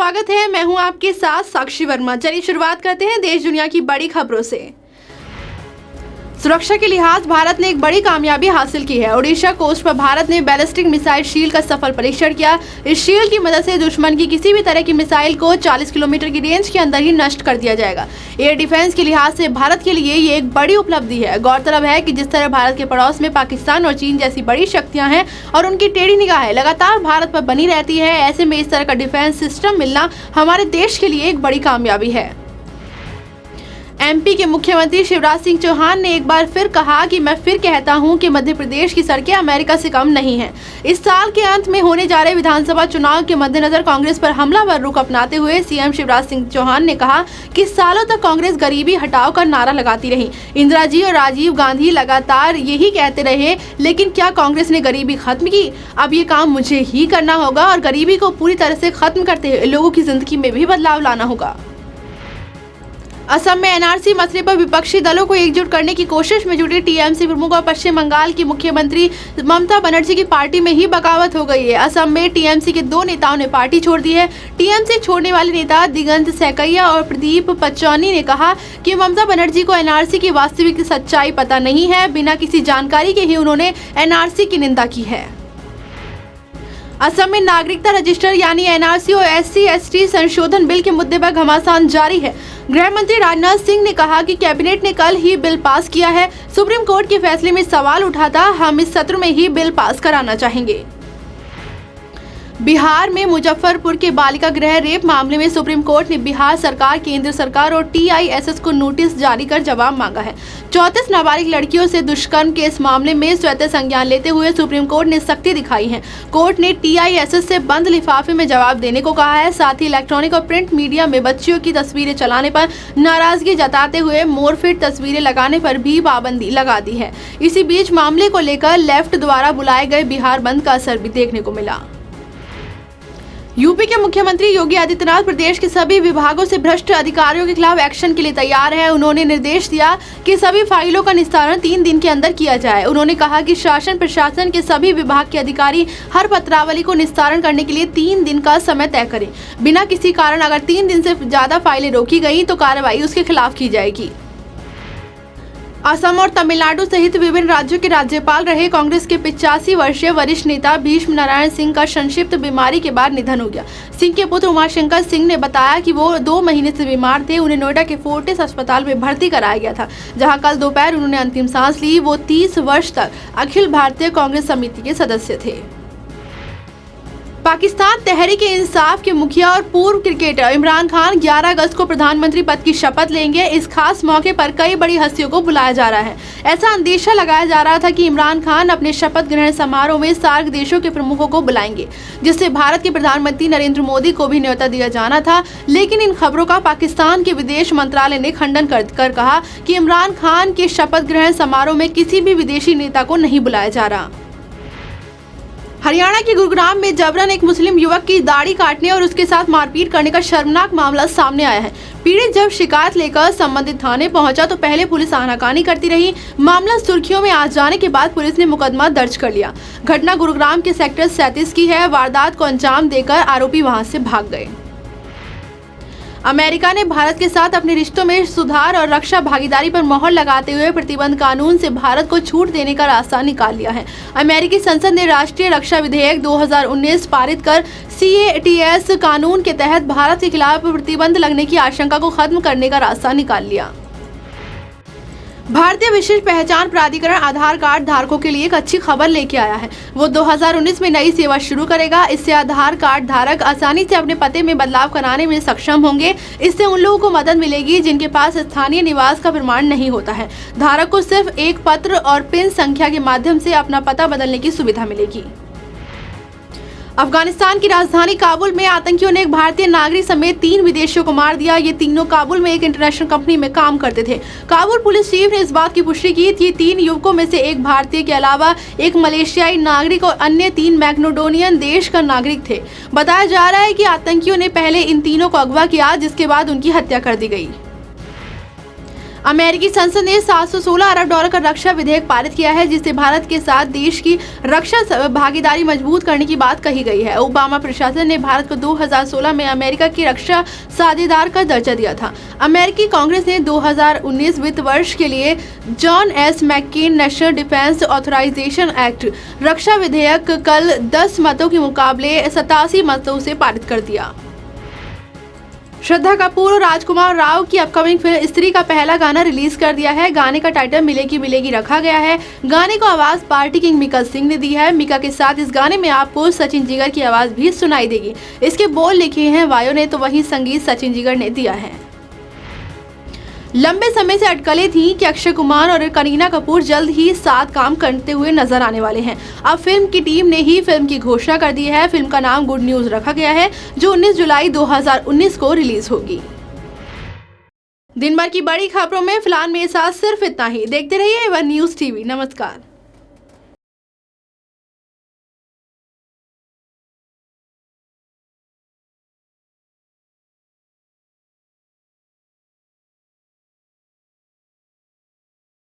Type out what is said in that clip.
स्वागत है। मैं हूं आपके साथ साक्षी वर्मा। चलिए शुरुआत करते हैं देश दुनिया की बड़ी खबरों से। सुरक्षा के लिहाज भारत ने एक बड़ी कामयाबी हासिल की है। ओडिशा कोस्ट पर भारत ने बैलिस्टिक मिसाइल शील्ड का सफल परीक्षण किया। इस शील्ड की मदद से दुश्मन की किसी भी तरह की मिसाइल को 40 किलोमीटर की रेंज के अंदर ही नष्ट कर दिया जाएगा। एयर डिफेंस के लिहाज से भारत के लिए ये एक बड़ी उपलब्धि है। गौरतलब है कि जिस तरह भारत के पड़ोस में पाकिस्तान और चीन जैसी बड़ी शक्तियां हैं और उनकी टेढ़ी निगाहें लगातार भारत पर बनी रहती है, ऐसे में इस तरह का डिफेंस सिस्टम मिलना हमारे देश के लिए एक बड़ी कामयाबी है। एमपी के मुख्यमंत्री शिवराज सिंह चौहान ने एक बार फिर कहा कि मैं फिर कहता हूं कि मध्य प्रदेश की सड़कें अमेरिका से कम नहीं हैं। इस साल के अंत में होने जा रहे विधानसभा चुनाव के मद्देनजर कांग्रेस पर हमलावर रुख अपनाते हुए सीएम शिवराज सिंह चौहान ने कहा कि सालों तक कांग्रेस गरीबी हटाओ का नारा लगाती रही। इंदिरा जी और राजीव गांधी लगातार यही कहते रहे, लेकिन क्या कांग्रेस ने गरीबी खत्म की? अब ये काम मुझे ही करना होगा और गरीबी को पूरी तरह से खत्म करते हुए लोगों की जिंदगी में भी बदलाव लाना होगा। असम में एनआरसी मसले पर विपक्षी दलों को एकजुट करने की कोशिश में जुटी टीएमसी प्रमुख और पश्चिम बंगाल की मुख्यमंत्री ममता बनर्जी की पार्टी में ही बगावत हो गई है। असम में टीएमसी के 2 नेताओं ने पार्टी छोड़ दी है। टीएमसी छोड़ने वाले नेता दिगंत सैकैया और प्रदीप पचौनी ने कहा कि ममता बनर्जी को एनआरसी की वास्तविक सच्चाई पता नहीं है। बिना किसी जानकारी के ही उन्होंने एनआरसी की निंदा की है। असम में नागरिकता रजिस्टर यानी एनआरसी और SC/ST संशोधन बिल के मुद्दे पर घमासान जारी है। गृह मंत्री राजनाथ सिंह ने कहा कि कैबिनेट ने कल ही बिल पास किया है। सुप्रीम कोर्ट के फैसले में सवाल उठा था, हम इस सत्र में ही बिल पास कराना चाहेंगे। बिहार में मुजफ्फरपुर के बालिका गृह रेप मामले में सुप्रीम कोर्ट ने बिहार सरकार, केंद्र सरकार और TISS को नोटिस जारी कर जवाब मांगा है। 34 नाबालिग लड़कियों से दुष्कर्म के इस मामले में स्वतः संज्ञान लेते हुए सुप्रीम कोर्ट ने सख्ती दिखाई है। कोर्ट ने TISS से बंद लिफाफे में जवाब देने को कहा है। साथ ही इलेक्ट्रॉनिक और प्रिंट मीडिया में बच्चियों की तस्वीरें चलाने पर नाराजगी जताते हुए मोरफिट तस्वीरें लगाने पर भी पाबंदी लगा दी है। इसी बीच मामले को लेकर लेफ्ट द्वारा बुलाए गए बिहार बंद का असर भी देखने को मिला। यूपी के मुख्यमंत्री योगी आदित्यनाथ प्रदेश के सभी विभागों से भ्रष्ट अधिकारियों के खिलाफ एक्शन के लिए तैयार है। उन्होंने निर्देश दिया कि सभी फाइलों का निस्तारण 3 दिन के अंदर किया जाए। उन्होंने कहा कि शासन प्रशासन के सभी विभाग के अधिकारी हर पत्रावली को निस्तारण करने के लिए 3 दिन का समय तय करें। बिना किसी कारण अगर 3 दिन से ज्यादा फाइलें रोकी गई तो कार्रवाई उसके खिलाफ की जाएगी। असम और तमिलनाडु सहित विभिन्न राज्यों के राज्यपाल रहे कांग्रेस के 85 वर्षीय वरिष्ठ नेता भीष्म नारायण सिंह का संक्षिप्त बीमारी के बाद निधन हो गया। सिंह के पुत्र उमाशंकर सिंह ने बताया कि वो 2 महीने से बीमार थे। उन्हें नोएडा के फोर्टिस अस्पताल में भर्ती कराया गया था, जहां कल दोपहर उन्होंने अंतिम सांस ली। वो 30 वर्ष तक अखिल भारतीय कांग्रेस समिति के सदस्य थे। पाकिस्तान तहरीक-ए-इंसाफ के मुखिया और पूर्व क्रिकेटर इमरान खान 11 अगस्त को प्रधानमंत्री पद की शपथ लेंगे। इस खास मौके पर कई बड़ी हस्तियों को बुलाया जा रहा है। ऐसा अंदेशा लगाया जा रहा था कि इमरान खान अपने शपथ ग्रहण समारोह में सार्क देशों के प्रमुखों को बुलाएंगे, जिससे भारत के प्रधानमंत्री नरेंद्र मोदी को भी न्योता दिया जाना था। लेकिन इन खबरों का पाकिस्तान के विदेश मंत्रालय ने खंडन कर कहा कि इमरान खान के शपथ ग्रहण समारोह में किसी भी विदेशी नेता को नहीं बुलाया जा रहा। हरियाणा के गुरुग्राम में जबरन एक मुस्लिम युवक की दाढ़ी काटने और उसके साथ मारपीट करने का शर्मनाक मामला सामने आया है। पीड़ित जब शिकायत लेकर संबंधित थाने पहुंचा तो पहले पुलिस आनाकानी करती रही। मामला सुर्खियों में आ जाने के बाद पुलिस ने मुकदमा दर्ज कर लिया। घटना गुरुग्राम के सेक्टर 37 की है। वारदात को अंजाम देकर आरोपी वहां से भाग गए। अमेरिका ने भारत के साथ अपने रिश्तों में सुधार और रक्षा भागीदारी पर मोहर लगाते हुए प्रतिबंध कानून से भारत को छूट देने का रास्ता निकाल लिया है। अमेरिकी संसद ने राष्ट्रीय रक्षा विधेयक 2019 पारित कर CATS कानून के तहत भारत के खिलाफ प्रतिबंध लगने की आशंका को खत्म करने का रास्ता निकाल लिया। भारतीय विशिष्ट पहचान प्राधिकरण आधार कार्ड धारकों के लिए एक अच्छी खबर लेके आया है। वो 2019 में नई सेवा शुरू करेगा। इससे आधार कार्ड धारक आसानी से अपने पते में बदलाव कराने में सक्षम होंगे। इससे उन लोगों को मदद मिलेगी जिनके पास स्थानीय निवास का प्रमाण नहीं होता है। धारक को सिर्फ एक पत्र और पिन संख्या के माध्यम से अपना पता बदलने की सुविधा मिलेगी। अफगानिस्तान की राजधानी काबुल में आतंकियों ने एक भारतीय नागरिक समेत 3 विदेशियों को मार दिया। ये तीनों काबुल में एक इंटरनेशनल कंपनी में काम करते थे। काबुल पुलिस चीफ ने इस बात की पुष्टि की कि 3 युवकों में से एक भारतीय के अलावा एक मलेशियाई नागरिक और अन्य 3 मैक्सिडोनियन देश का नागरिक थे। बताया जा रहा है कि आतंकियों ने पहले इन तीनों को अगवा किया, जिसके बाद उनकी हत्या कर दी गई। अमेरिकी संसद ने $716 अरब का रक्षा विधेयक पारित किया है, जिससे भारत के साथ देश की रक्षा भागीदारी मजबूत करने की बात कही गई है। ओबामा प्रशासन ने भारत को 2016 में अमेरिका की रक्षा साझेदार का दर्जा दिया था। अमेरिकी कांग्रेस ने 2019 वित्त वर्ष के लिए John S मैकेन national defence authorisation act रक्षा विधेयक कल 10 मतों के मुकाबले 87 मतों से पारित कर दिया। श्रद्धा कपूर और राजकुमार राव की अपकमिंग फिल्म स्त्री का पहला गाना रिलीज कर दिया है। गाने का टाइटल मिलेगी मिलेगी रखा गया है। गाने को आवाज पार्टी किंग मिका सिंह ने दी है। मिका के साथ इस गाने में आपको सचिन जिगर की आवाज भी सुनाई देगी। इसके बोल लिखे हैं वायो ने, तो वहीं संगीत सचिन जिगर ने दिया है। लंबे समय से अटकलें थी कि अक्षय कुमार और करीना कपूर जल्द ही साथ काम करते हुए नजर आने वाले हैं। अब फिल्म की टीम ने ही फिल्म की घोषणा कर दी है। फिल्म का नाम गुड न्यूज रखा गया है, जो 19 जुलाई 2019 को रिलीज होगी। दिन भर की बड़ी खबरों में फिलहाल मेरे साथ सिर्फ इतना ही। देखते रहिए A1 न्यूज़ TV। नमस्कार।